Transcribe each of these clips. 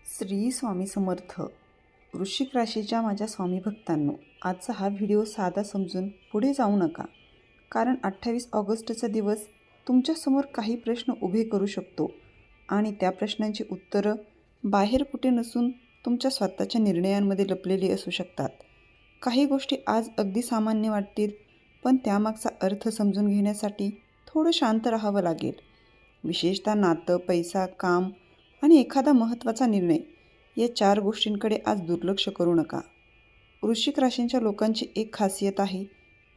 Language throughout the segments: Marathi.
श्री स्वामी समर्थ. वृश्चिक राशीच्या माझ्या स्वामी भक्तांनो, आजचा हा व्हिडिओ साधा समजून पुढे जाऊ नका, कारण 28 ऑगस्टचा दिवस तुमच्यासमोर काही प्रश्न उभे करू शकतो आणि त्या प्रश्नांची उत्तरं बाहेर कुठे नसून तुमच्या स्वतःच्या निर्णयांमध्ये लपलेली असू शकतात. काही गोष्टी आज अगदी सामान्य वाटतील, पण त्यामागचा अर्थ समजून घेण्यासाठी थोडं शांत राहावं लागेल. विशेषतः नातं, पैसा, काम आणि एखादा महत्त्वाचा निर्णय या 4 गोष्टींकडे आज दुर्लक्ष करू नका. वृश्चिक राशींच्या लोकांची एक खासियत आहे,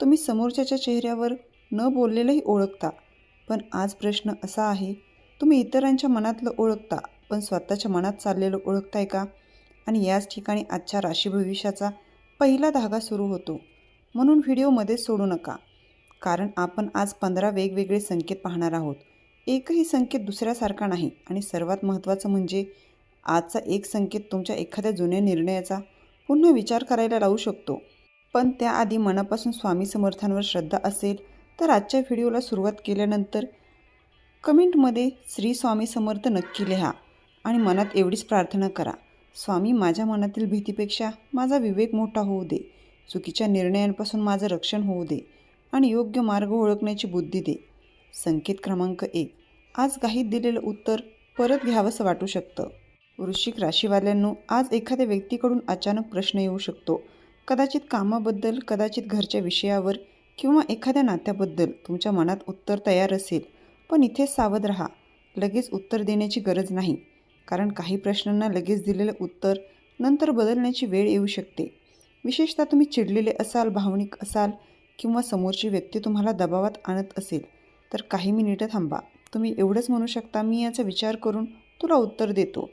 तुम्ही समोरच्याच्या चेहऱ्यावर न बोललेलंही ओळखता. पण आज प्रश्न असा आहे, तुम्ही इतरांच्या मनातलं ओळखता, पण स्वतःच्या मनात चाललेलं ओळखताय का? आणि याच ठिकाणी आजच्या राशी भविष्याचा पहिला धागा सुरू होतो. म्हणून व्हिडिओमध्ये सोडू नका, कारण आपण आज 15 वेगवेगळे संकेत पाहणार आहोत. एकही संकेत दुसऱ्यासारखा नाही आणि सर्वात महत्त्वाचं म्हणजे आजचा एक संकेत तुमच्या एखाद्या जुन्या निर्णयाचा पुन्हा विचार करायला लावू शकतो. पण त्याआधी मनापासून स्वामी समर्थांवर श्रद्धा असेल तर आजच्या व्हिडिओला सुरुवात केल्यानंतर कमेंटमध्ये श्री स्वामी समर्थ नक्की लिहा आणि मनात एवढीच प्रार्थना करा, स्वामी माझ्या मनातील भीतीपेक्षा माझा विवेक मोठा होऊ दे, चुकीच्या निर्णयांपासून माझं रक्षण होऊ दे आणि योग्य मार्ग ओळखण्याची बुद्धी दे. संकेत क्रमांक 1. आज घाईत दिलेलं उत्तर परत घ्यावंसं वाटू शकतं. वृश्चिक राशीवाल्यांनो, आज एखाद्या व्यक्तीकडून अचानक प्रश्न येऊ शकतो. कदाचित कामाबद्दल, कदाचित घरच्या विषयावर किंवा एखाद्या नात्याबद्दल तुमच्या मनात उत्तर तयार असेल. पण इथेच सावध राहा, लगेच उत्तर देण्याची गरज नाही, कारण काही प्रश्नांना लगेच दिलेलं उत्तर नंतर बदलण्याची वेळ येऊ शकते. विशेषतः तुम्ही चिडलेले असाल, भावनिक असाल किंवा समोरची व्यक्ती तुम्हाला दबावात आणत असेल तर काही मिनिटं थांबा. तुम्ही एवढंच म्हणू शकता, मी याचा विचार करून तुला उत्तर देतो.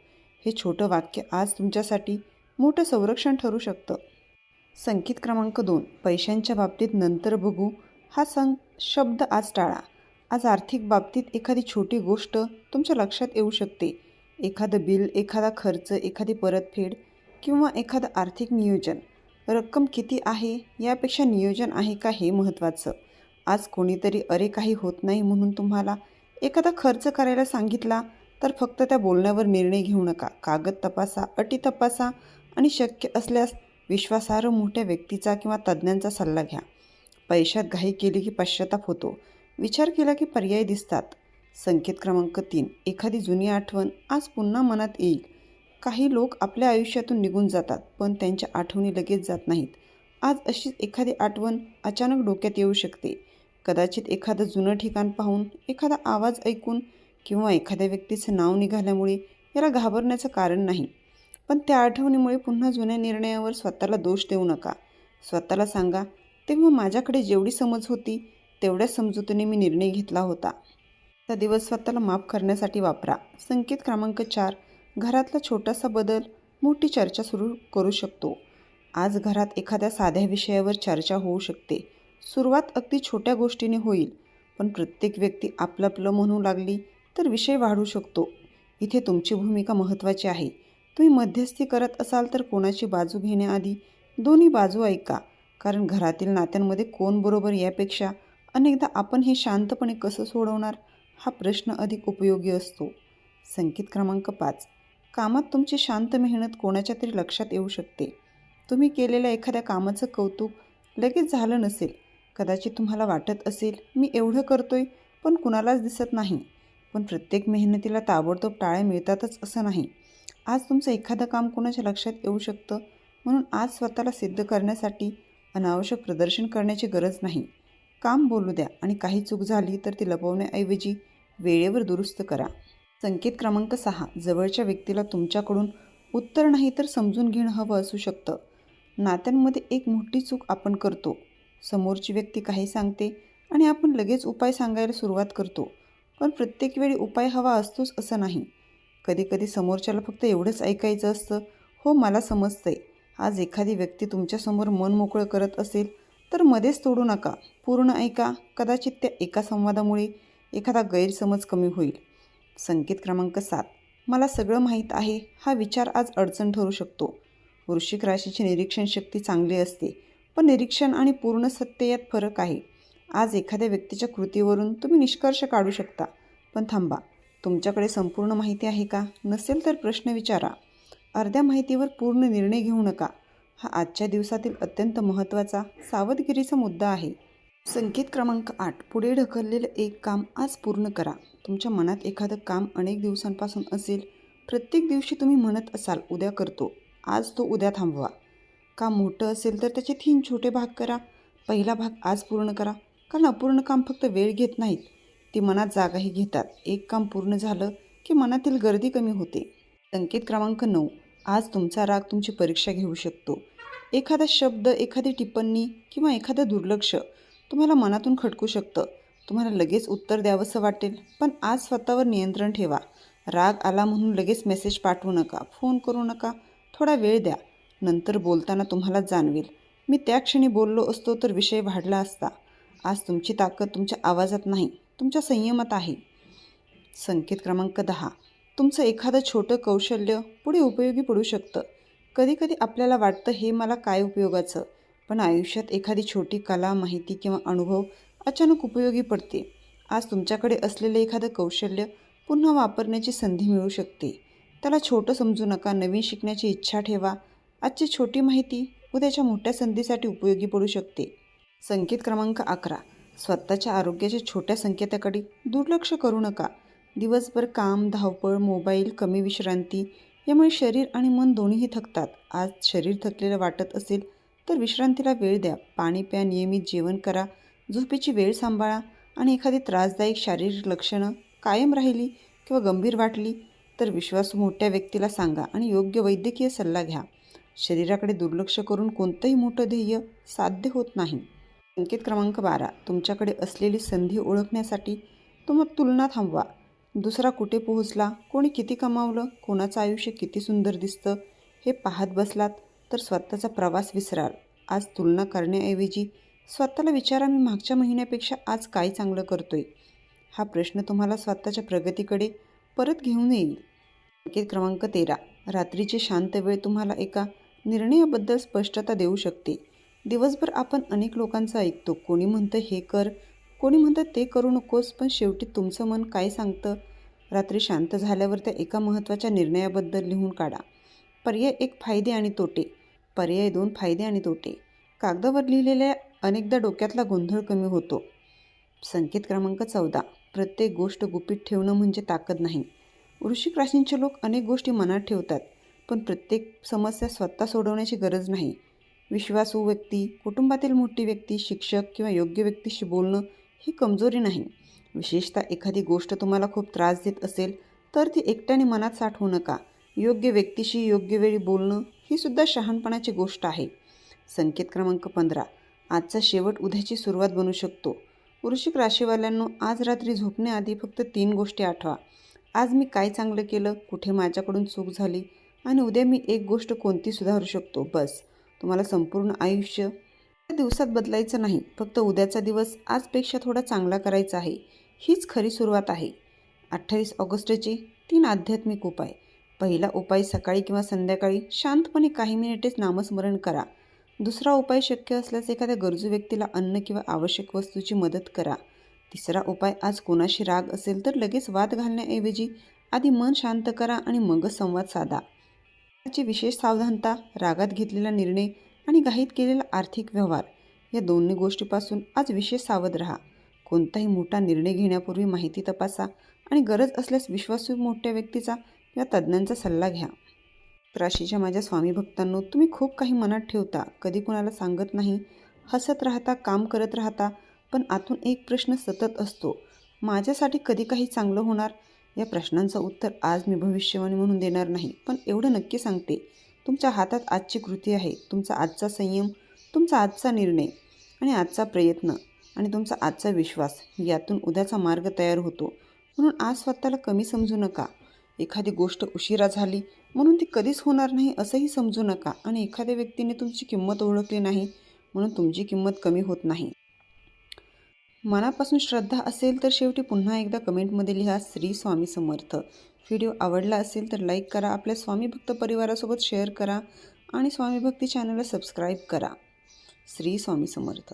हे छोटं वाक्य आज तुमच्यासाठी मोठं संरक्षण ठरू शकतं. संकेत क्रमांक 2. पैशांच्या बाबतीत नंतर बघू हा शब्द आज टाळा. आज आर्थिक बाबतीत एखादी छोटी गोष्ट तुमच्या लक्षात येऊ शकते. एखादं बिल, एखादा खर्च, एखादी परतफेड किंवा एखादं आर्थिक नियोजन. रक्कम किती आहे यापेक्षा नियोजन आहे का हे महत्त्वाचं. आज कोणीतरी अरे काही होत नाही म्हणून तुम्हाला एखादा खर्च करायला सांगितला तर फक्त त्या बोलण्यावर निर्णय घेऊ नका. कागद तपासा, अटी तपासा आणि शक्य असल्यास विश्वासार्ह मोठ्या व्यक्तीचा किंवा तज्ज्ञांचा सल्ला घ्या. पैशात घाई केली की पश्चाताप होतो, विचार केला की पर्याय दिसतात. संकेत क्रमांक 3. एखादी जुनी आठवण आज पुन्हा मनात येईल. काही लोक आपल्या आयुष्यातून निघून जातात, पण त्यांच्या आठवणी लगेच जात नाहीत. आज अशीच एखादी आठवण अचानक डोक्यात येऊ शकते. कदाचित एखादं जुनं ठिकाण पाहून, एखादा आवाज ऐकून किंवा एखाद्या व्यक्तीचं नाव निघाल्यामुळे. याला घाबरण्याचं कारण नाही, पण त्या आठवणीमुळे पुन्हा जुन्या निर्णयावर स्वतःला दोष देऊ नका. स्वतःला सांगा, तेव्हा माझ्याकडे जेवढी समज होती तेवढ्याच समजुतीने मी निर्णय घेतला होता. हा दिवस स्वतःला माफ करण्यासाठी वापरा. संकेत क्रमांक 4. घरातला छोटासा बदल मोठी चर्चा सुरू करू शकतो. आज घरात एखाद्या साध्या विषयावर चर्चा होऊ शकते. सुरुवात अगदी छोट्या गोष्टीने होईल, पण प्रत्येक व्यक्ती आपलं म्हणू लागली तर विषय वाढू शकतो. इथे तुमची भूमिका महत्त्वाची आहे. तुम्ही मध्यस्थी करत असाल तर कोणाची बाजू घेण्याआधी दोन्ही बाजू ऐका, कारण घरातील नात्यांमध्ये कोण बरोबर यापेक्षा अनेकदा आपण हे शांतपणे कसं सोडवणार हा प्रश्न अधिक उपयोगी असतो. संकेत क्रमांक 5. कामात तुमची शांत मेहनत कोणाच्या तरी लक्षात येऊ शकते. तुम्ही केलेल्या एखाद्या कामाचं कौतुक लगेच झालं नसेल. कदाचित तुम्हाला वाटत असेल, मी एवढं करतोय पण कुणालाच दिसत नाही. पण प्रत्येक मेहनतीला ताबडतोब टाळ्या मिळतातच असं नाही. आज तुमचं एखादं काम कोणाच्या लक्षात येऊ शकतं, म्हणून आज स्वतःला सिद्ध करण्यासाठी अनावश्यक प्रदर्शन करण्याची गरज नाही. काम बोलू द्या आणि काही चूक झाली तर ती लपवण्याऐवजी वेळेवर दुरुस्त करा. संकेत क्रमांक 6. जवळच्या व्यक्तीला तुमच्याकडून उत्तर नाही तर समजून घेणं हवं असू शकतं. नात्यांमध्ये एक मोठी चूक आपण करतो. समोरची व्यक्ती काही सांगते आणि आपण लगेच उपाय सांगायला सुरुवात करतो. पण प्रत्येक वेळी उपाय हवा असतोच असं नाही. कधीकधी समोरच्याला फक्त एवढंच ऐकायचं असतं, हो मला समजतंय. आज एखादी व्यक्ती तुमच्यासमोर मन मोकळं करत असेल तर मध्येच तोडू नका, पूर्ण ऐका. कदाचित त्या एका संवादामुळे एखादा गैरसमज कमी होईल. संकेत क्रमांक 7. मला सगळं माहीत आहे हा विचार आज अडचण ठरू शकतो. वृश्चिक राशीची निरीक्षण शक्ती चांगली असते, पण निरीक्षण आणि पूर्ण सत्य यात फरक आहे. आज एखाद्या व्यक्तीच्या कृतीवरून तुम्ही निष्कर्ष काढू शकता, पण थांबा, तुमच्याकडे संपूर्ण माहिती आहे का? नसेल तर प्रश्न विचारा. अर्ध्या माहितीवर पूर्ण निर्णय घेऊ नका. हा आजच्या दिवसातील अत्यंत महत्त्वाचा सावधगिरीचा मुद्दा आहे. संकेत क्रमांक 8. पुढे ढकललेलं एक काम आज पूर्ण करा. तुमच्या मनात एखादं काम अनेक दिवसांपासून असेल. प्रत्येक दिवशी तुम्ही म्हणत असाल उद्या करतो. आज तो उद्या थांबवा. काम मोठं असेल तर त्याचे 3 छोटे भाग करा. पहिला भाग आज पूर्ण करा. कारण अपूर्ण काम फक्त वेळ घेत नाहीत, ती मनात जागाही घेतात. एक काम पूर्ण झालं की मनातील गर्दी कमी होते. संकेत क्रमांक 9. आज तुमचा राग तुमची परीक्षा घेऊ शकतो. एखादा शब्द, एखादी टिप्पणी किंवा एखादं दुर्लक्ष तुम्हाला मनातून खटकू शकतं. तुम्हाला लगेच उत्तर द्यावंसं वाटेल, पण आज स्वतःवर नियंत्रण ठेवा. राग आला म्हणून लगेच मेसेज पाठवू नका, फोन करू नका. थोडा वेळ द्या. नंतर बोलताना तुम्हाला जाणवेल, मी त्या क्षणी बोललो असतो तर विषय वाढला असता. आज तुमची ताकद तुमच्या आवाजात नाही, तुमच्या संयमात आहे. संकेत क्रमांक 10. तुमचं एखादं छोटं कौशल्य पुढे उपयोगी पडू शकतं. कधीकधी आपल्याला वाटतं हे मला काय उपयोगाचं, पण आयुष्यात एखादी छोटी कला, माहिती किंवा अनुभव अचानक उपयोगी पडते. आज तुमच्याकडे असलेलं एखादं कौशल्य पुन्हा वापरण्याची संधी मिळू शकते. त्याला छोटं समजू नका, नवीन शिकण्याची इच्छा ठेवा. आजची छोटी माहिती उद्याच्या मोठ्या संधीसाठी उपयोगी पडू शकते. संकेत क्रमांक 11. स्वतःच्या आरोग्याच्या छोट्या संकेताकडे दुर्लक्ष करू नका. दिवसभर काम, धावपळ, मोबाईल, कमी विश्रांती यामुळे शरीर आणि मन दोन्हीही थकतात. आज शरीर थकलेलं वाटत असेल तर विश्रांतीला वेळ द्या. पाणी प्या, नियमित जेवण करा, झोपेची वेळ सांभाळा आणि एखादी त्रासदायक शारीरिक लक्षणं कायम राहिली किंवा गंभीर वाटली तर विश्वासू मोठ्या व्यक्तीला सांगा आणि योग्य वैद्यकीय सल्ला घ्या. शरीराकडे दुर्लक्ष करून कोणतंही मोठं ध्येय साध्य होत नाही. संकेत क्रमांक 12. तुमच्याकडे असलेली संधी ओळखण्यासाठी तुलना थांबवा. दुसरा कुठे पोहोचला, कोणी किती कमावलं, कोणाचं आयुष्य किती सुंदर दिसतं हे पाहत बसलात तर स्वतःचा प्रवास विसराल. आज तुलना करण्याऐवजी स्वतःला विचारा, मी मागच्या महिन्यापेक्षा आज काय चांगलं करतोय. हा प्रश्न तुम्हाला स्वतःच्या प्रगतीकडे परत घेऊन येईल. संकेत क्रमांक 13. रात्रीची शांत वेळ तुम्हाला एका निर्णयाबद्दल स्पष्टता देऊ शकते. दिवसभर आपण अनेक लोकांचं ऐकतो. कोणी म्हणतं हे कर, कोणी म्हणतं ते करू नकोस, पण शेवटी तुमचं मन काय सांगतं? रात्री शांत झाल्यावर त्या एका महत्त्वाच्या निर्णयाबद्दल लिहून काढा. पर्याय 1 फायदे आणि तोटे, पर्याय 2 फायदे आणि तोटे. कागदावर लिहिलेल्या अनेकदा डोक्यातला गोंधळ कमी होतो. संकेत क्रमांक 14. प्रत्येक गोष्ट गुपित ठेवणं म्हणजे ताकद नाही. वृश्चिक राशींचे लोक अनेक गोष्टी मनात ठेवतात, पण प्रत्येक समस्या स्वतः सोडवण्याची गरज नाही. विश्वासू व्यक्ती, कुटुंबातील मोठी व्यक्ती, शिक्षक किंवा योग्य व्यक्तीशी बोलणं ही कमजोरी नाही. विशेषतः एखादी गोष्ट तुम्हाला खूप त्रास देत असेल तर ती एकट्याने मनात साठवू नका. योग्य व्यक्तीशी योग्य वेळी बोलणं ही सुद्धा शहाणपणाची गोष्ट आहे. संकेत क्रमांक 15. आजचा शेवट उद्याची सुरुवात बनू शकतो. वृश्चिक राशीवाल्यांनो, आज रात्री झोपण्याआधी फक्त 3 गोष्टी आठवा. आज मी काय चांगलं केलं, कुठे माझ्याकडून चूक झाली आणि उद्या मी एक गोष्ट कोणती सुधारू शकतो. बस. तुम्हाला संपूर्ण आयुष्य त्या दिवसात बदलायचं नाही, फक्त उद्याचा दिवस आजपेक्षा थोडा चांगला करायचा आहे. हीच खरी सुरुवात आहे. 28 ऑगस्टचे 3 आध्यात्मिक उपाय. पहिला उपाय, सकाळी किंवा संध्याकाळी शांतपणे काही मिनिटेच नामस्मरण करा. दुसरा उपाय, शक्य असल्यास एखाद्या गरजू व्यक्तीला अन्न किंवा आवश्यक वस्तूची मदत करा. तिसरा उपाय, आज कोणाशी राग असेल तर लगेच वाद घालण्याऐवजी आधी मन शांत करा आणि मगच संवाद साधा. आजची विशेष सावधानता, रागात घेतलेला निर्णय आणि घाईत केलेला आर्थिक व्यवहार या दोन्ही गोष्टीपासून आज विशेष सावध राहा. कोणताही मोठा निर्णय घेण्यापूर्वी माहिती तपासा आणि गरज असल्यास विश्वासू मोठ्या व्यक्तीचा या तज्ज्ञांचा सल्ला घ्या. राशीच्या माझ्या स्वामी भक्तांनो, तुम्ही खूप काही मनात ठेवता, कधी कुणाला सांगत नाही, हसत राहता, काम करत राहता, पण आतून एक प्रश्न सतत असतो, माझ्यासाठी कधी काही चांगलं होणार? या प्रश्नांचं उत्तर आज मी भविष्यवाणी म्हणून देणार नाही, पण एवढं नक्की सांगते, तुमच्या हातात आजची कृती आहे. तुमचा आजचा संयम, तुमचा आजचा निर्णय आणि आजचा प्रयत्न आणि तुमचा आजचा विश्वास यातून उद्याचा मार्ग तयार होतो. म्हणून आज स्वतःला कमी समजू नका. एखादी गोष्ट उशिरा झाली म्हणून ती कधीच होणार नाही असंही समजू नका आणि एखाद्या व्यक्तीने तुमची किंमत ओळखली नाही म्हणून तुमची किंमत कमी होत नाही. मनापासून श्रद्धा असेल तर शेवटी पुन्हा एकदा कमेंटमध्ये लिहा, श्री स्वामी समर्थ. व्हिडिओ आवडला असेल तर लाईक करा, आपल्या स्वामी भक्त परिवारासोबत शेअर करा आणि स्वामी भक्ती चॅनलला सबस्क्राईब करा. श्री स्वामी समर्थ.